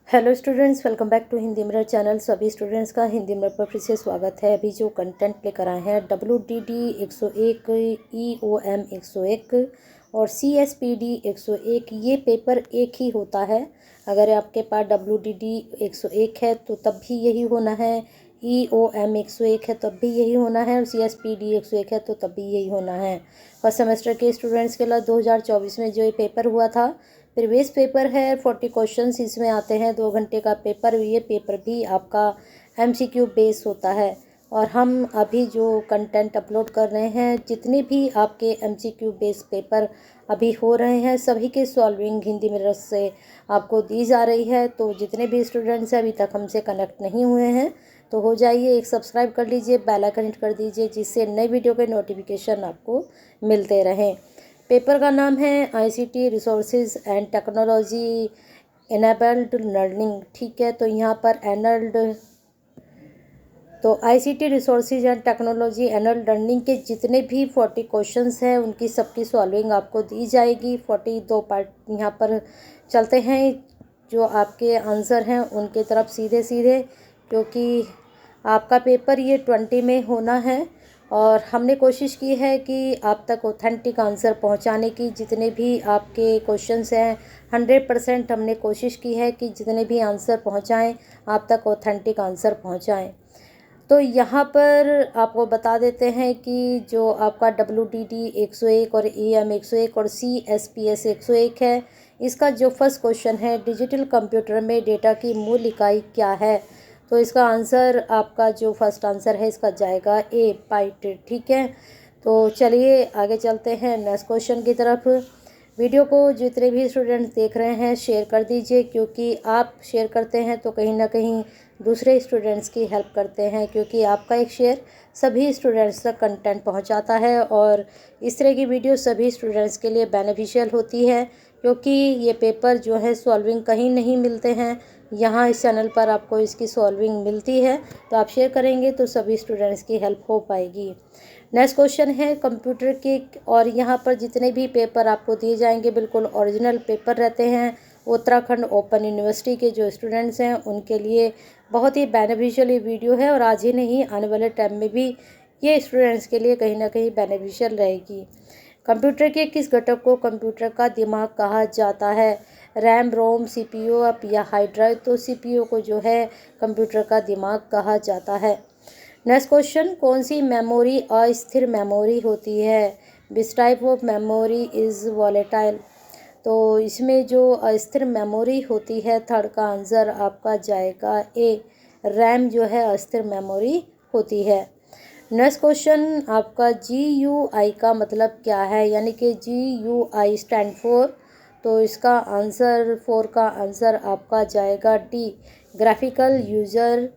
Hello students, welcome back to Hindi mirror channel. सभी students का Hindi mirror पर फिर से स्वागत है। अभी जो कंटेंट लेकर आए हैं WDD 101, EOM 101 और CSPD 101, ये पेपर एक ही होता है। अगर आपके पास WDD 101 है तो तब भी यही होना है, EOM 101 है तब भी यही होना है और CSPD 101 है तो तब भी यही होना है। फर्स्ट सेमेस्टर के स्टूडेंट्स के लिए 2024 में जो ये पेपर हुआ था, प्रीवियस पेपर है। 40 क्वेश्चंस इसमें आते हैं, 2 घंटे का पेपर। ये पेपर भी आपका MCQ बेस होता है और हम अभी जो कंटेंट अपलोड कर रहे हैं, जितने भी आपके MCQ बेस पेपर अभी हो रहे हैं, सभी के सॉल्विंग हिंदी मिरर से आपको दी जा रही है। तो जितने भी स्टूडेंट्स अभी तक हमसे कनेक्ट नहीं हुए हैं तो हो जाइए, एक सब्सक्राइब कर लीजिए, बेल आइकन हिट कर दीजिए, जिससे नई वीडियो के नोटिफिकेशन आपको मिलते रहें। पेपर का नाम है ICT resources and technology enabled learning. ठीक है, तो यहाँ पर ICT resources and technology एनल्ड learning के जितने भी 40 क्वेश्चंस हैं, उनकी सबकी सॉल्विंग आपको दी जाएगी। 42 पार्ट यहाँ पर चलते हैं। जो आपके आंसर हैं उनके तरफ सीधे सीधे, क्योंकि आपका पेपर ये 20 में होना है और हमने कोशिश की है कि आप तक ऑथेंटिक आंसर पहुंचाने की। जितने भी आपके क्वेश्चंस हैं, 100% हमने कोशिश की है कि जितने भी आंसर पहुंचाएं, आप तक ऑथेंटिक आंसर पहुंचाएं। तो यहाँ पर आपको बता देते हैं कि जो आपका WDD 101 और EM 101 और CSPS 101 है, इसका जो फर्स्ट क्वेश्चन है, डिजिटल कंप्यूटर में डेटा की मूल इकाई क्या है, तो इसका आंसर, आपका जो फर्स्ट आंसर है इसका जाएगा A बाइट। ठीक है, तो चलिए आगे चलते हैं नेक्स्ट क्वेश्चन की तरफ। वीडियो को जितने भी स्टूडेंट्स देख रहे हैं शेयर कर दीजिए, क्योंकि आप शेयर करते हैं तो कहीं ना कहीं दूसरे स्टूडेंट्स की हेल्प करते हैं, क्योंकि आपका एक शेयर सभी स्टूडेंट्स तक कंटेंट पहुंचाता है और इस तरह की वीडियो सभी स्टूडेंट्स के लिए बेनिफिशियल होती है। क्योंकि ये पेपर जो है सॉल्विंग कहीं नहीं मिलते हैं, यहाँ इस चैनल पर आपको इसकी सॉल्विंग मिलती है। तो आप शेयर करेंगे तो सभी स्टूडेंट्स की हेल्प हो पाएगी। नेक्स्ट क्वेश्चन है कंप्यूटर के, और यहाँ पर जितने भी पेपर आपको दिए जाएंगे बिल्कुल ओरिजिनल पेपर रहते हैं। उत्तराखंड ओपन यूनिवर्सिटी के जो स्टूडेंट्स हैं उनके लिए बहुत ही बेनिफिशियल ये वीडियो है और आज ही नहीं, आने वाले टाइम में भी ये स्टूडेंट्स के लिए कहीं ना कहीं बेनिफिशियल रहेगी। कंप्यूटर के किस घटक को कंप्यूटर का दिमाग कहा जाता है? रैम, रोम, CPU या हार्ड ड्राइव? तो CPU को जो है कंप्यूटर का दिमाग कहा जाता है। नेक्स्ट क्वेश्चन, कौन सी मेमोरी अस्थिर मेमोरी होती है? Which type of memory is volatile? तो इसमें जो अस्थिर मेमोरी होती है, थर्ड का आंसर आपका जाएगा A, रैम जो है अस्थिर मेमोरी होती है। नेक्स्ट क्वेश्चन, आपका GUI का मतलब क्या है? यानी कि GUI स्टैंड फॉर, तो इसका आंसर 4 का आंसर आपका जाएगा D, ग्राफिकल यूज़र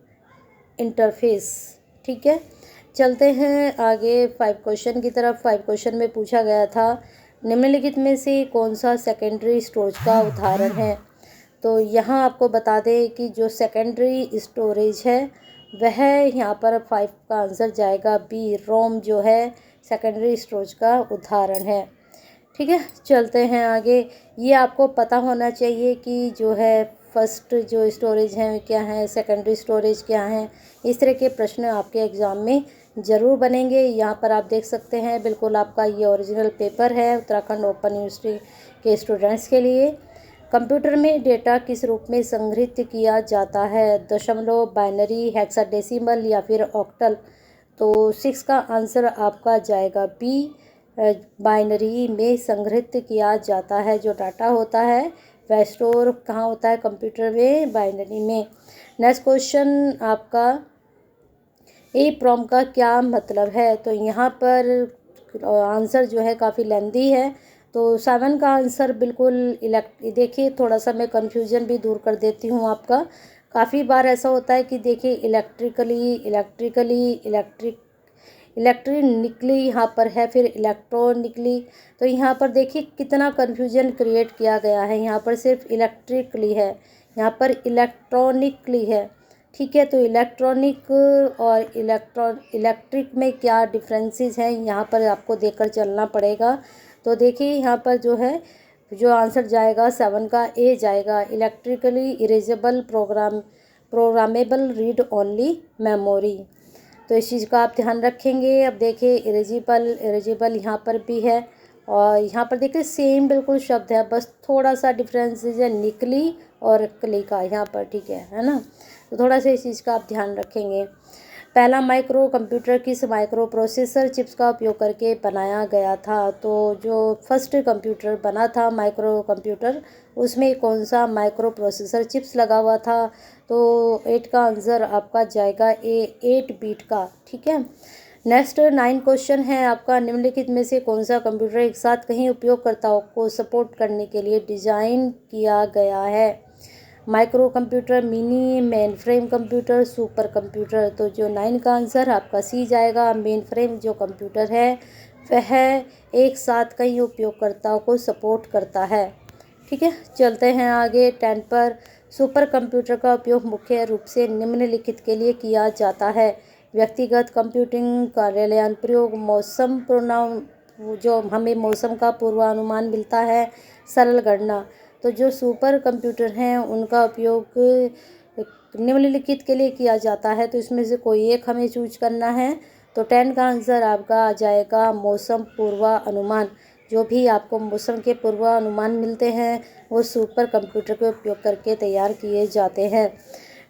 इंटरफेस। ठीक है, चलते हैं आगे 5 क्वेश्चन की तरफ। 5 क्वेश्चन में पूछा गया था, निम्नलिखित में से कौन सा सेकेंडरी स्टोरेज का उदाहरण है? तो यहाँ आपको बता दें कि जो सेकेंडरी स्टोरेज है वह यहाँ पर 5 का आंसर जाएगा B, रोम जो है सेकेंडरी स्टोरेज का उदाहरण है। ठीक है, चलते हैं आगे। ये आपको पता होना चाहिए कि जो है फर्स्ट जो स्टोरेज है क्या है, सेकेंडरी स्टोरेज क्या है। इस तरह के प्रश्न आपके एग्ज़ाम में ज़रूर बनेंगे। यहाँ पर आप देख सकते हैं, बिल्कुल आपका ये ओरिजिनल पेपर है उत्तराखंड ओपन यूनिवर्सिटी के स्टूडेंट्स के लिए। कंप्यूटर में डेटा किस रूप में संग्रहित किया जाता है? दशमलव, बाइनरी, हेक्साडेसिमल या फिर ऑक्टल? तो 6 का आंसर आपका जाएगा B, बाइनरी में संग्रहित किया जाता है। जो डाटा होता है वह स्टोर कहाँ होता है? कंप्यूटर में, बाइनरी में। नेक्स्ट क्वेश्चन आपका EEPROM का क्या मतलब है? तो यहाँ पर आंसर जो है काफ़ी लेंदी है। तो 7 का आंसर बिल्कुल देखिए, थोड़ा सा मैं कन्फ्यूजन भी दूर कर देती हूँ आपका। काफ़ी बार ऐसा होता है कि देखिए इलेक्ट्रिकली यहाँ पर है, फिर इलेक्ट्रॉनिकली। तो यहाँ पर देखिए कितना कन्फ्यूजन क्रिएट किया गया है। यहाँ पर सिर्फ इलेक्ट्रिकली है, यहाँ पर इलेक्ट्रॉनिकली है। ठीक है, तो इलेक्ट्रॉनिक और इलेक्ट्रिक में क्या डिफरेंसेस हैं, यहाँ पर आपको देखकर चलना पड़ेगा। तो देखिए यहाँ पर जो है जो आंसर जाएगा 7 का ए जाएगा, electrically erasable programmable read only memory. तो इस चीज़ का आप ध्यान रखेंगे। अब देखिए इरेजिबल यहाँ पर भी है और यहाँ पर देखिए सेम बिल्कुल शब्द है, बस थोड़ा सा डिफरेंस है निकली और कली का यहाँ पर, ठीक है ना। तो थोड़ा सा इस चीज़ का आप ध्यान रखेंगे। पहला माइक्रो कंप्यूटर किस माइक्रो प्रोसेसर चिप्स का उपयोग करके बनाया गया था? तो जो फर्स्ट कंप्यूटर बना था माइक्रो कंप्यूटर, उसमें कौन सा माइक्रो प्रोसेसर चिप्स लगा हुआ था? तो 8 का आंसर आपका जाएगा ए, 8 बीट का, ठीक है। नेक्स्ट 9 क्वेश्चन है आपका, निम्नलिखित में से कौन सा कंप्यूटर एक साथ कई उपयोगकर्ताओं को सपोर्ट करने के लिए डिज़ाइन किया गया है? Micro computer, mini, main frame computer, super computer. तो जो 9 का आंसर आपका सी जाएगा। मेन फ्रेम जो कंप्यूटर है वह एक साथ कई उपयोगकर्ताओं को सपोर्ट करता है, ठीक है। चलते हैं आगे 10 पर। सुपर कंप्यूटर का उपयोग मुख्य रूप से निम्नलिखित के लिए किया जाता है? व्यक्तिगत कंप्यूटिंग, कार्यालय अनुप्रयोग, मौसम पूर्वानुमान, जो हमें मौसम का पूर्वानुमान मिलता है, सरल गणना। तो जो सुपर कंप्यूटर हैं उनका उपयोग निम्नलिखित के लिए किया जाता है, तो इसमें से कोई एक हमें चूज करना है। तो 10 का आंसर आपका आ जाएगा मौसम पूर्वानुमान। जो भी आपको मौसम के पूर्वानुमान मिलते हैं वो सुपर कंप्यूटर के उपयोग करके तैयार किए जाते हैं।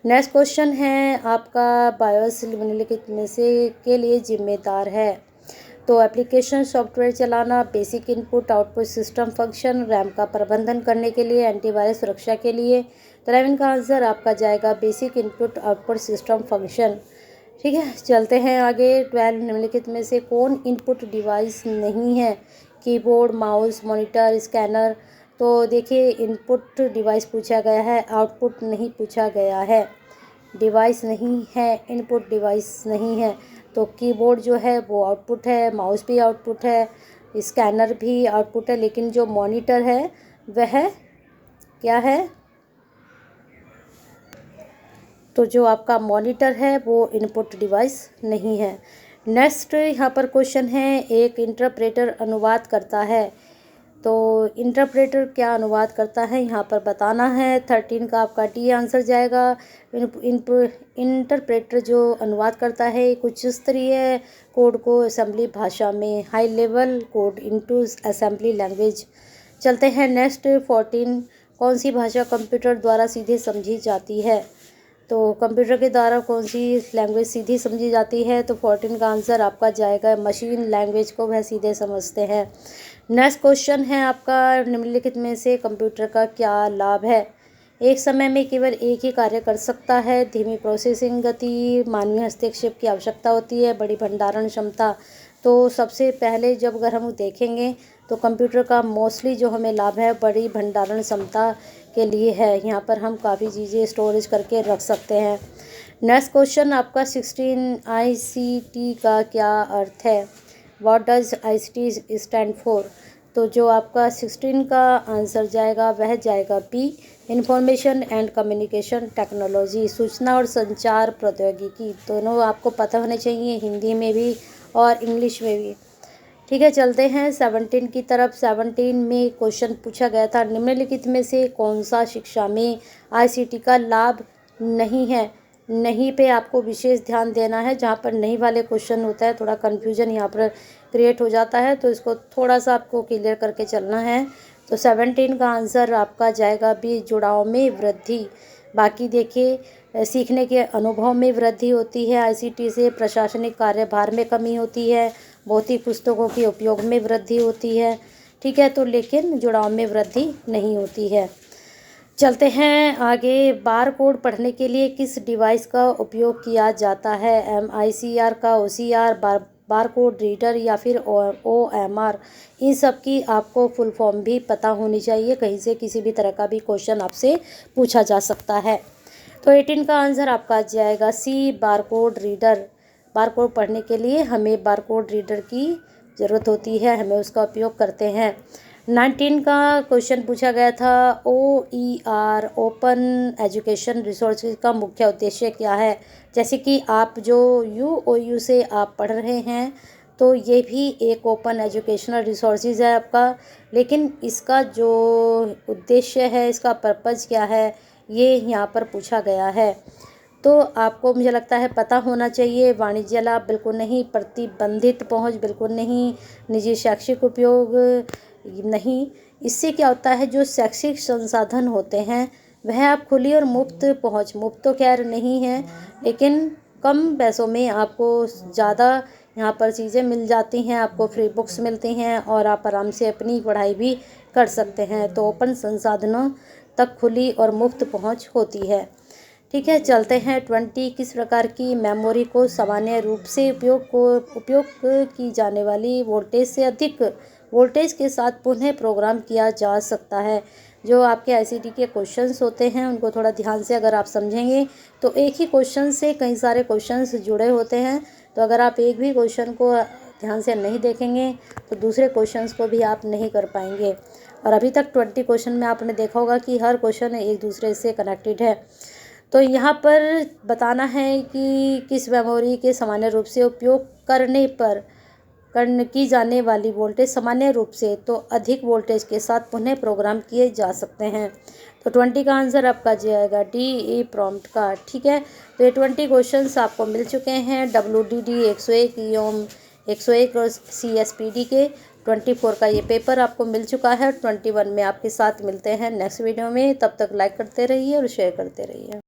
नेक्स्ट क्वेश्चन है आपका, बायोस निम्नलिखित में से के लिए जिम्मेदार है? तो एप्लीकेशन सॉफ्टवेयर चलाना, basic input output system function, RAM का प्रबंधन करने के लिए, एंटीवायरस सुरक्षा के लिए। तो 11 का आंसर आपका जाएगा basic input output system function, ठीक है। चलते हैं आगे 12, निम्नलिखित में से कौन इनपुट डिवाइस नहीं है? Keyboard, mouse, monitor, scanner. तो देखिए इनपुट डिवाइस पूछा गया है, आउटपुट नहीं पूछा गया है। डिवाइस नहीं है, इनपुट डिवाइस नहीं है। तो कीबोर्ड जो है वो आउटपुट है, माउस भी आउटपुट है, स्कैनर भी आउटपुट है, लेकिन जो मॉनिटर है वह क्या है? तो जो आपका मॉनिटर है वो इनपुट डिवाइस नहीं है। नेक्स्ट यहाँ पर क्वेश्चन है, एक इंटरप्रेटर अनुवाद करता है। तो इंटरप्रेटर क्या अनुवाद करता है यहाँ पर बताना है। 13 का आपका डी आंसर जाएगा। इंटरप्रेटर जो अनुवाद करता है कुछ स्तरीय कोड को असेंबली भाषा में, high level code into assembly language. चलते हैं नेक्स्ट 14, कौन सी भाषा कंप्यूटर द्वारा सीधे समझी जाती है? तो कंप्यूटर के द्वारा कौन सी लैंग्वेज सीधी समझी जाती है? तो 14 का आंसर आपका जाएगा मशीन लैंग्वेज को वह सीधे समझते हैं। नेक्स्ट क्वेश्चन है आपका, निम्नलिखित में से कंप्यूटर का क्या लाभ है? एक समय में केवल एक ही कार्य कर सकता है, धीमी प्रोसेसिंग गति, मानवीय हस्तक्षेप की आवश्यकता होती है, बड़ी भंडारण क्षमता। तो सबसे पहले जब अगर हम देखेंगे तो कंप्यूटर का मोस्टली जो हमें लाभ है बड़ी भंडारण क्षमता के लिए है। यहाँ पर हम काफ़ी चीज़ें स्टोरेज करके रख सकते हैं। नेक्स्ट क्वेश्चन आपका 16, ICT का क्या अर्थ है? What does ICT stand for? तो जो आपका 16 का आंसर जाएगा वह जाएगा B, information and communication technology, सूचना और संचार प्रौद्योगिकी। दोनों आपको पता होने चाहिए, हिंदी में भी और इंग्लिश में भी, ठीक है। चलते हैं 17 की तरफ। 17 में क्वेश्चन पूछा गया था, निम्नलिखित में से कौन सा शिक्षा में ICT का लाभ नहीं है? नहीं पे आपको विशेष ध्यान देना है। जहाँ पर नहीं वाले क्वेश्चन होता है थोड़ा कन्फ्यूजन यहाँ पर क्रिएट हो जाता है, तो इसको थोड़ा सा आपको क्लियर करके चलना है। तो 17 का आंसर आपका जाएगा बी, जुड़ाव में वृद्धि। बाकी देखिए सीखने के अनुभव में वृद्धि होती है ICT से, प्रशासनिक कार्यभार में कमी होती है, भौतिक पुस्तकों के उपयोग में वृद्धि होती है, ठीक है। तो लेकिन जुड़ाव में वृद्धि नहीं होती है। चलते हैं आगे, बार कोड पढ़ने के लिए किस डिवाइस का उपयोग किया जाता है? MICR का, OCR, बार कोड रीडर या फिर OMR। इन सब की आपको फुल फॉर्म भी पता होनी चाहिए, कहीं से किसी भी तरह का भी क्वेश्चन आपसे पूछा जा सकता है। तो 18 का आंसर आपका जाएगा C, bar code reader. Bar code पढ़ने के लिए हमें बार कोड रीडर की ज़रूरत होती है, हमें उसका उपयोग करते हैं। 19 का क्वेश्चन पूछा गया था, OER ओपन एजुकेशन रिसोर्सेज का मुख्य उद्देश्य क्या है? जैसे कि आप जो UOU से आप पढ़ रहे हैं तो ये भी एक ओपन एजुकेशनल रिसोर्सेज है आपका, लेकिन इसका जो उद्देश्य है, इसका पर्पज़ क्या है, ये यहाँ पर पूछा गया है। तो आपको मुझे लगता है पता होना चाहिए। वाणिज्य लाभ बिल्कुल नहीं, प्रतिबंधित पहुंच बिल्कुल नहीं, निजी शैक्षिक उपयोग नहीं। इससे क्या होता है, जो शैक्षिक संसाधन होते हैं वह आप खुली और मुफ्त पहुंच, मुफ्त तो खैर नहीं है, लेकिन कम पैसों में आपको ज़्यादा यहाँ पर चीज़ें मिल जाती हैं, आपको फ्री बुक्स मिलती हैं और आप आराम से अपनी पढ़ाई भी कर सकते हैं। तो ओपन संसाधनों तक खुली और मुफ्त पहुंच होती है। ठीक है, चलते हैं 20 किस प्रकार की मेमोरी को सामान्य रूप से उपयोग की जाने वाली वोल्टेज से अधिक वोल्टेज के साथ पुनः प्रोग्राम किया जा सकता है। जो आपके आईसीटी के क्वेश्चंस होते हैं उनको थोड़ा ध्यान से अगर आप समझेंगे तो एक ही क्वेश्चन से कई सारे क्वेश्चंस जुड़े होते हैं। तो अगर आप एक भी क्वेश्चन को ध्यान से नहीं देखेंगे तो दूसरे क्वेश्चंस को भी आप नहीं कर पाएंगे। और अभी तक 20 क्वेश्चन में आपने देखा होगा कि हर क्वेश्चन एक दूसरे से कनेक्टेड है। तो यहाँ पर बताना है कि किस मेमोरी के सामान्य रूप से उपयोग करने पर की जाने वाली वोल्टेज सामान्य रूप से तो अधिक वोल्टेज के साथ पुनः प्रोग्राम किए जा सकते हैं। तो 20 का आंसर आपका जाएगा डी, ई प्रॉम्प्ट का। ठीक है, तो ये 20 क्वेश्चंस आपको मिल चुके हैं WDD 101 एवं 101 और CSPD के 24 का ये पेपर आपको मिल चुका है। 21 में आपके साथ मिलते हैं नेक्स्ट वीडियो में। तब तक लाइक करते रहिए और शेयर करते रहिए।